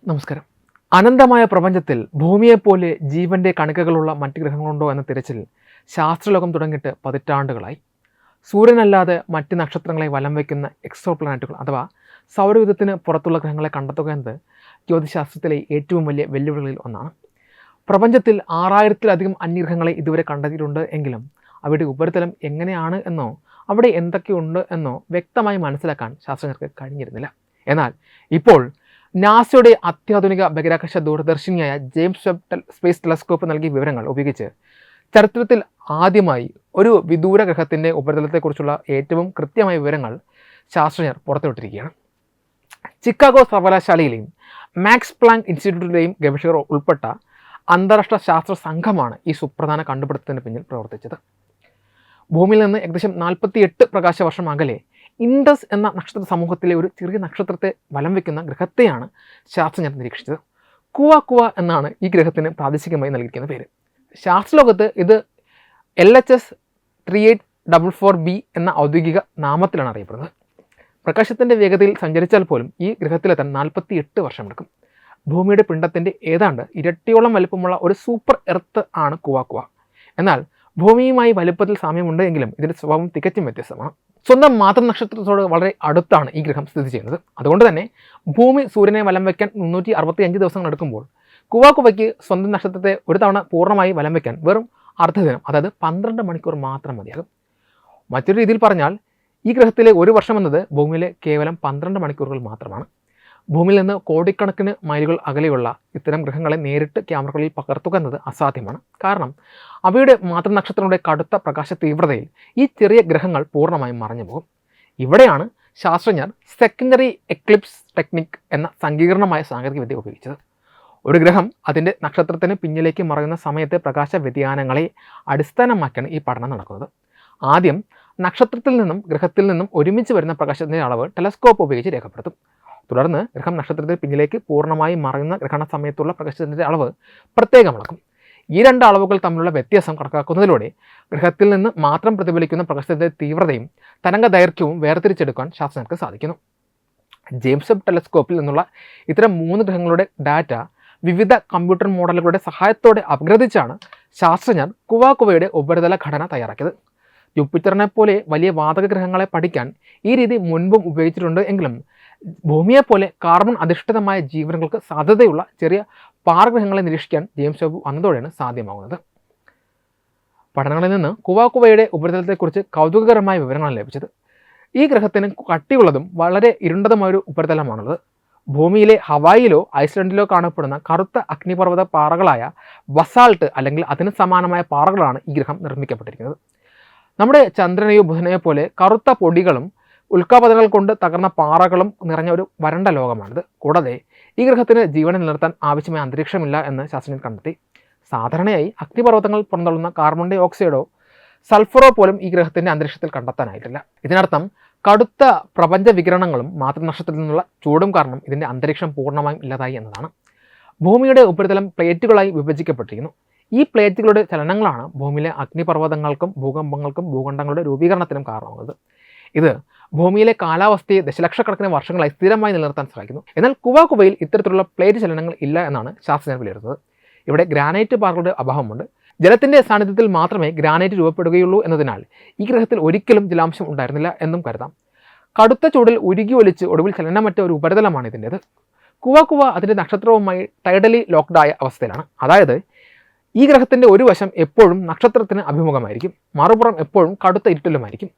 നമസ്കാരം. അനന്തമായ പ്രപഞ്ചത്തിൽ ഭൂമിയെപ്പോലെ ജീവൻ്റെ കണികകളുള്ള മറ്റ് ഗ്രഹങ്ങളുണ്ടോ എന്ന തിരച്ചിൽ ശാസ്ത്രലോകം തുടങ്ങിയിട്ട് പതിറ്റാണ്ടുകളായി. സൂര്യനല്ലാതെ മറ്റ് നക്ഷത്രങ്ങളെ വലം വയ്ക്കുന്ന എക്സോ പ്ലാനറ്റുകൾ അഥവാ സൗരയൂഥത്തിന് പുറത്തുള്ള ഗ്രഹങ്ങളെ കണ്ടെത്തുക എന്നത് ജ്യോതിശാസ്ത്രത്തിലെ ഏറ്റവും വലിയ വെല്ലുവിളികളിൽ ഒന്നാണ്. പ്രപഞ്ചത്തിൽ 6000-ത്തിലധികം അന്യഗ്രഹങ്ങളെ ഇതുവരെ കണ്ടെത്തിയിട്ടുണ്ട് എങ്കിലും അവയുടെ ഉപരിതലം എങ്ങനെയാണ് എന്നോ അവിടെ എന്തൊക്കെയുണ്ട് എന്നോ വ്യക്തമായി മനസ്സിലാക്കാൻ ശാസ്ത്രജ്ഞർക്ക് കഴിഞ്ഞിരുന്നില്ല. എന്നാൽ ഇപ്പോൾ നാസയുടെ അത്യാധുനിക ബഹിരാകാശ ദൂരദർശിനിയായ ജെയിംസ് വെബ് സ്പേസ് ടെലസ്കോപ്പ് നൽകിയ വിവരങ്ങൾ ഉപയോഗിച്ച് ചരിത്രത്തിൽ ആദ്യമായി ഒരു വിദൂര ഗ്രഹത്തിൻ്റെ ഉപരിതലത്തെക്കുറിച്ചുള്ള ഏറ്റവും കൃത്യമായ വിവരങ്ങൾ ശാസ്ത്രജ്ഞർ പുറത്തുവിട്ടിരിക്കുകയാണ്. ചിക്കാഗോ സർവകലാശാലയിലെയും മാക്സ് പ്ലാങ്ക് ഇൻസ്റ്റിറ്റ്യൂട്ടിലെയും ഗവേഷകർ ഉൾപ്പെട്ട അന്താരാഷ്ട്ര ശാസ്ത്ര സംഘമാണ് ഈ സുപ്രധാന കണ്ടുപിടുത്തത്തിന് പിന്നിൽ പ്രവർത്തിച്ചത്. ഭൂമിയിൽ നിന്ന് ഏകദേശം 48 പ്രകാശവർഷം അകലെ ഇൻഡസ് എന്ന നക്ഷത്ര സമൂഹത്തിലെ ഒരു ചെറിയ നക്ഷത്രത്തെ വലം വയ്ക്കുന്ന ഗ്രഹത്തെയാണ് ശാസ്ത്രജ്ഞർ നിരീക്ഷിച്ചത്. കുവ എന്നാണ് ഈ ഗ്രഹത്തിന് പ്രാദേശികമായി നൽകിയിരിക്കുന്ന പേര്. ശാസ്ത്രലോകത്ത് ഇത് LHS 3844b എന്ന ഔദ്യോഗിക നാമത്തിലാണ് അറിയപ്പെടുന്നത്. പ്രകാശത്തിൻ്റെ വേഗതയിൽ സഞ്ചരിച്ചാൽ പോലും ഈ ഗ്രഹത്തിലെത്താൻ 48 വർഷമെടുക്കും. ഭൂമിയുടെ പിണ്ഡത്തിൻ്റെ ഏതാണ്ട് ഇരട്ടിയോളം വലുപ്പമുള്ള ഒരു സൂപ്പർ എർത്ത് ആണ് കുവ. എന്നാൽ ഭൂമിയുമായി വലുപ്പത്തിൽ സാമ്യമുണ്ട് എങ്കിലും ഇതിൻ്റെ സ്വഭാവം തികച്ചും വ്യത്യസ്തമാണ്. സ്വന്തം മാതൃ നക്ഷത്രത്തോട് വളരെ അടുത്താണ് ഈ ഗ്രഹം സ്ഥിതി ചെയ്യുന്നത്. അതുകൊണ്ട് തന്നെ ഭൂമി സൂര്യനെ വലം വയ്ക്കാൻ 365 ദിവസങ്ങൾ എടുക്കുമ്പോൾ കുവയ്ക്ക് സ്വന്തം നക്ഷത്രത്തെ ഒരു തവണ പൂർണ്ണമായി വലം വയ്ക്കാൻ വെറും അർദ്ധദിനം, അതായത് 12 മണിക്കൂർ മാത്രം മതിയാകും. മറ്റൊരു രീതിയിൽ പറഞ്ഞാൽ ഈ ഗ്രഹത്തിലെ ഒരു വർഷം എന്നത് ഭൂമിയിലെ കേവലം 12 മണിക്കൂറുകൾ മാത്രമാണ്. ഭൂമിയിൽ നിന്ന് കോടിക്കണക്കിന് മൈലുകൾ അകലെയുള്ള ഇത്തരം ഗ്രഹങ്ങളെ നേരിട്ട് ക്യാമറകളിൽ പകർത്തുക എന്നത് അസാധ്യമാണ്. കാരണം അവയുടെ മാതൃനക്ഷത്രങ്ങളുടെ കടുത്ത പ്രകാശ തീവ്രതയിൽ ഈ ചെറിയ ഗ്രഹങ്ങൾ പൂർണ്ണമായും മറഞ്ഞു പോകും. ഇവിടെയാണ് ശാസ്ത്രജ്ഞർ സെക്കൻഡറി എക്ലിപ്സ് ടെക്നിക് എന്ന സങ്കീർണമായ സാങ്കേതികവിദ്യ ഉപയോഗിച്ചത്. ഒരു ഗ്രഹം അതിൻ്റെ നക്ഷത്രത്തിന് പിന്നിലേക്ക് മറയുന്ന സമയത്തെ പ്രകാശ വ്യതിയാനങ്ങളെ അടിസ്ഥാനമാക്കിയാണ് ഈ പഠനം നടക്കുന്നത്. ആദ്യം നക്ഷത്രത്തിൽ നിന്നും ഗ്രഹത്തിൽ നിന്നും ഒരുമിച്ച് വരുന്ന പ്രകാശത്തിൻ്റെ അളവ് ടെലസ്കോപ്പ് ഉപയോഗിച്ച് രേഖപ്പെടുത്തും. തുടർന്ന് ഗ്രഹം നക്ഷത്രത്തിന് പിന്നിലേക്ക് പൂർണ്ണമായി മറയുന്ന ഗ്രഹണ സമയത്തുള്ള പ്രകാശത്തിൻ്റെ അളവ് പ്രത്യേകം അളക്കും. ഈ രണ്ട് അളവുകൾ തമ്മിലുള്ള വ്യത്യാസം കണക്കാക്കുന്നതിലൂടെ ഗ്രഹത്തിൽ നിന്ന് മാത്രം പ്രതിഫലിക്കുന്ന പ്രകാശത്തിൻ്റെ തീവ്രതയും തരംഗ ദൈർഘ്യവും വേർതിരിച്ചെടുക്കാൻ ശാസ്ത്രജ്ഞർക്ക് സാധിക്കുന്നു. ജെയിംസ് വെബ് ടെലസ്കോപ്പിൽ നിന്നുള്ള ഇത്തരം 3 ഗ്രഹങ്ങളുടെ ഡാറ്റ വിവിധ കമ്പ്യൂട്ടർ മോഡലുകളുടെ സഹായത്തോടെ അപ്ഗ്രേഡിച്ചാണ് ശാസ്ത്രജ്ഞർ കുവയുടെ ഉപരിതല ഘടന തയ്യാറാക്കിയത്. ജൂപ്പിറ്ററിനെ പോലെ വലിയ വാതക ഗ്രഹങ്ങളെ പഠിക്കാൻ ഈ രീതി മുൻപും ഉപയോഗിച്ചിട്ടുണ്ട് എങ്കിലും ഭൂമിയെപ്പോലെ കാർബൺ അധിഷ്ഠിതമായ ജീവനുകൾക്ക് സാധ്യതയുള്ള ചെറിയ പാറഗ്രഹങ്ങളെ നിരീക്ഷിക്കാൻ ജെയിംസ് വെബ് വന്നതോടെയാണ് സാധ്യമാകുന്നത്. പഠനങ്ങളിൽ നിന്ന് കുവയുടെ ഉപരിതലത്തെക്കുറിച്ച് കൗതുകകരമായ വിവരങ്ങളാണ് ലഭിച്ചത്. ഈ ഗ്രഹത്തിന് കട്ടിയുള്ളതും വളരെ ഇരുണ്ടതുമായൊരു ഉപരിതലമാണുള്ളത്. ഭൂമിയിലെ ഹവായിയിലോ ഐസ്ലൻഡിലോ കാണപ്പെടുന്ന കറുത്ത അഗ്നിപർവ്വത പാറകളായ ബസാൾട്ട് അല്ലെങ്കിൽ അതിന് സമാനമായ പാറകളാണ് ഈ ഗ്രഹം നിർമ്മിക്കപ്പെട്ടിരിക്കുന്നത്. നമ്മുടെ ചന്ദ്രനെയോ ബുധനെയോ പോലെ കറുത്ത പൊടികളും ഉൽക്കാപതനങ്ങൾ കൊണ്ട് തകർന്ന പാറകളും നിറഞ്ഞ ഒരു വരണ്ട ലോകമാണിത്. കൂടാതെ ഈ ഗ്രഹത്തിന് ജീവനെ നിലനിർത്താൻ ആവശ്യമായ അന്തരീക്ഷമില്ല എന്ന് ശാസ്ത്രജ്ഞർ കണ്ടെത്തി. സാധാരണയായി അഗ്നിപർവ്വതങ്ങൾ പുറന്തള്ളുന്ന കാർബൺ ഡൈ ഓക്സൈഡോ സൾഫറോ പോലും ഈ ഗ്രഹത്തിൻ്റെ അന്തരീക്ഷത്തിൽ കണ്ടെത്താനായിട്ടില്ല. ഇതിനർത്ഥം കടുത്ത പ്രപഞ്ച വികിരണങ്ങളും മാതൃനക്ഷത്രത്തിൽ നിന്നുള്ള ചൂടും കാരണം ഇതിൻ്റെ അന്തരീക്ഷം പൂർണ്ണമായും ഇല്ലാതായി എന്നതാണ്. ഭൂമിയുടെ ഉപരിതലം പ്ലേറ്റുകളായി വിഭജിക്കപ്പെട്ടിരിക്കുന്നു. ഈ പ്ലേറ്റുകളുടെ ചലനങ്ങളാണ് ഭൂമിയിലെ അഗ്നിപർവ്വതങ്ങൾക്കും ഭൂകമ്പങ്ങൾക്കും ഭൂഖണ്ഡങ്ങളുടെ രൂപീകരണത്തിനും കാരണമാകുന്നത്. ഇത് ഭൂമിയിലെ കാലാവസ്ഥയെ ദശലക്ഷക്കണക്കിന് വർഷങ്ങളായി സ്ഥിരമായി നിലനിർത്താൻ സഹായിക്കുന്നു. എന്നാൽ കുവയിൽ ഇത്തരത്തിലുള്ള പ്ലേറ്റ് ചലനങ്ങൾ ഇല്ല എന്നാണ് ശാസ്ത്രജ്ഞർ വിലയിരുത്തുന്നത്. ഇവിടെ ഗ്രാനൈറ്റ് പാറകളുടെ അഭാവമുണ്ട്. ജലത്തിൻ്റെ സാന്നിധ്യത്തിൽ മാത്രമേ ഗ്രാനൈറ്റ് രൂപപ്പെടുകയുള്ളൂ എന്നതിനാൽ ഈ ഗ്രഹത്തിൽ ഒരിക്കലും ജലാംശം ഉണ്ടായിരുന്നില്ല എന്നും കരുതാം. കടുത്ത ചൂടിൽ ഉരുകി ഒലിച്ച് ഒടുവിൽ ചലനമറ്റ ഒരു ഉപരിതലമാണ് ഇതിൻ്റേത്. കുവ അതിൻ്റെ നക്ഷത്രവുമായി ടൈഡലി ലോക്ക്ഡായ അവസ്ഥയിലാണ്. അതായത് ഈ ഗ്രഹത്തിൻ്റെ ഒരു വശം എപ്പോഴും നക്ഷത്രത്തിന് അഭിമുഖമായിരിക്കും, മറുപുറം എപ്പോഴും കടുത്ത ഇരുട്ടിലുമായിരിക്കും.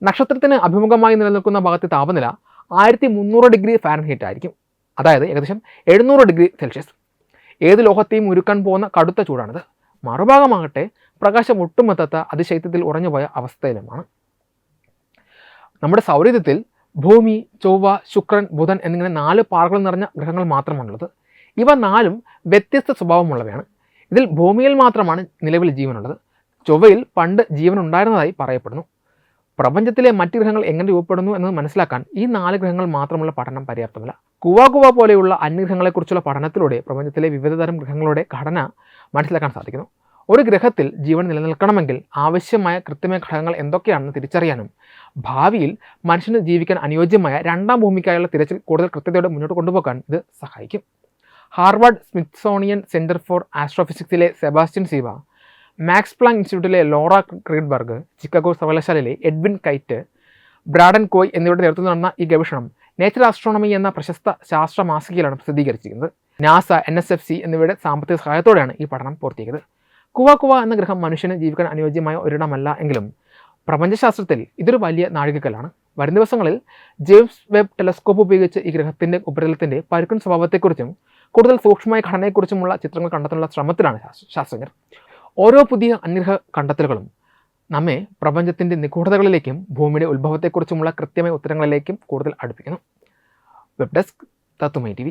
നക്ഷത്രത്തിന് അഭിമുഖമായി നിലനിൽക്കുന്ന ഭാഗത്തെ താപനില 1300 ഡിഗ്രി ഫാരൻഹീറ്റ് ആയിരിക്കും, അതായത് ഏകദേശം 700 ഡിഗ്രി സെൽഷ്യസ്. ഏത് ലോഹത്തെയും ഉരുക്കാൻ പോകുന്ന കടുത്ത ചൂടാണിത്. മറുഭാഗമാകട്ടെ പ്രകാശം ഒട്ടുമെത്താത്ത അതിശൈത്യത്തിൽ ഉറഞ്ഞുപോയ അവസ്ഥയിലുമാണ്. നമ്മുടെ സൗരയൂഥത്തിൽ ഭൂമി, ചൊവ്വ, ശുക്രൻ, ബുധൻ എന്നിങ്ങനെ 4 പാറകൾ നിറഞ്ഞ ഗ്രഹങ്ങൾ മാത്രമാണുള്ളത്. ഇവ 4ഉം വ്യത്യസ്ത സ്വഭാവമുള്ളവയാണ്. ഇതിൽ ഭൂമിയിൽ മാത്രമാണ് നിലവിൽ ജീവനുള്ളത്. ചൊവ്വയിൽ പണ്ട് ജീവൻ ഉണ്ടായിരുന്നതായി പറയപ്പെടുന്നു. പ്രപഞ്ചത്തിലെ മറ്റ് ഗ്രഹങ്ങൾ എങ്ങനെ രൂപപ്പെടുന്നു എന്നത് മനസ്സിലാക്കാൻ ഈ 4 ഗ്രഹങ്ങൾ മാത്രമുള്ള പഠനം പര്യാപ്തമല്ല. കുവ പോലെയുള്ള അന്യഗ്രഹങ്ങളെക്കുറിച്ചുള്ള പഠനത്തിലൂടെ പ്രപഞ്ചത്തിലെ വിവിധതരം ഗ്രഹങ്ങളുടെ ഘടന മനസ്സിലാക്കാൻ സാധിക്കുന്നു. ഒരു ഗ്രഹത്തിൽ ജീവൻ നിലനിൽക്കണമെങ്കിൽ ആവശ്യമായ കൃത്യമായ ഘടകങ്ങൾ എന്തൊക്കെയാണെന്ന് തിരിച്ചറിയാനും ഭാവിയിൽ മനുഷ്യന് ജീവിക്കാൻ അനുയോജ്യമായ രണ്ടാം ഭൂമിക്കായുള്ള തിരച്ചിൽ കൂടുതൽ കൃത്യതയോടെ മുന്നോട്ട് കൊണ്ടുപോകാൻ ഇത് സഹായിക്കും. ഹാർവാർഡ് സ്മിത്സോണിയൻ സെൻറ്റർ ഫോർ ആസ്ട്രോഫിസിക്സിലെ സെബാസ്റ്റ്യൻ സീവ, മാക്സ് പ്ലാങ്ക് ഇൻസ്റ്റിറ്റ്യൂട്ടിലെ ലോറ ക്രീഡ്ബർഗ്, ചിക്കാഗോ സർവകലാശാലയിലെ എഡ്വിൻ കൈറ്റ്, ബ്രാഡൻ കോയ് എന്നിവരുടെ നേതൃത്വത്തിൽ നടന്ന ഈ ഗവേഷണം നേച്ചർ ആസ്ട്രോണമി എന്ന പ്രശസ്ത ശാസ്ത്ര മാസികയിലാണ് പ്രസിദ്ധീകരിച്ചിരിക്കുന്നത്. നാസ, NSFC എന്നിവയുടെ സാമ്പത്തിക സഹായത്തോടെയാണ് ഈ പഠനം പൂർത്തിയാക്കിയത്. കുവ എന്ന ഗ്രഹം മനുഷ്യന് ജീവിക്കാൻ അനുയോജ്യമായ ഒരിടമല്ല എങ്കിലും പ്രപഞ്ചശാസ്ത്രത്തിൽ ഇതൊരു വലിയ നാഴികക്കല്ലാണ്. വരും ദിവസങ്ങളിൽ ജെയിംസ് വെബ് ടെലസ്കോപ്പ് ഉപയോഗിച്ച് ഈ ഗ്രഹത്തിൻ്റെ ഉപരിതലത്തിൻ്റെ പരുക്കൻ സ്വഭാവത്തെക്കുറിച്ചും കൂടുതൽ സൂക്ഷ്മമായ ഘടനയെക്കുറിച്ചുമുള്ള ചിത്രങ്ങൾ കണ്ടെത്താനുള്ള ശ്രമത്തിലാണ് ശാസ്ത്രജ്ഞർ. ഓരോ പുതിയ അന്യഗ്രഹ കണ്ടെത്തലുകളും നമ്മെ പ്രപഞ്ചത്തിൻ്റെ നിഗൂഢതകളിലേക്കും ഭൂമിയുടെ ഉത്ഭവത്തെക്കുറിച്ചുമുള്ള കൃത്യമായ ഉത്തരങ്ങളിലേക്കും കൂടുതൽ അടുപ്പിക്കുന്നു. വെബ് ഡെസ്ക് തത്തുമൈ TV.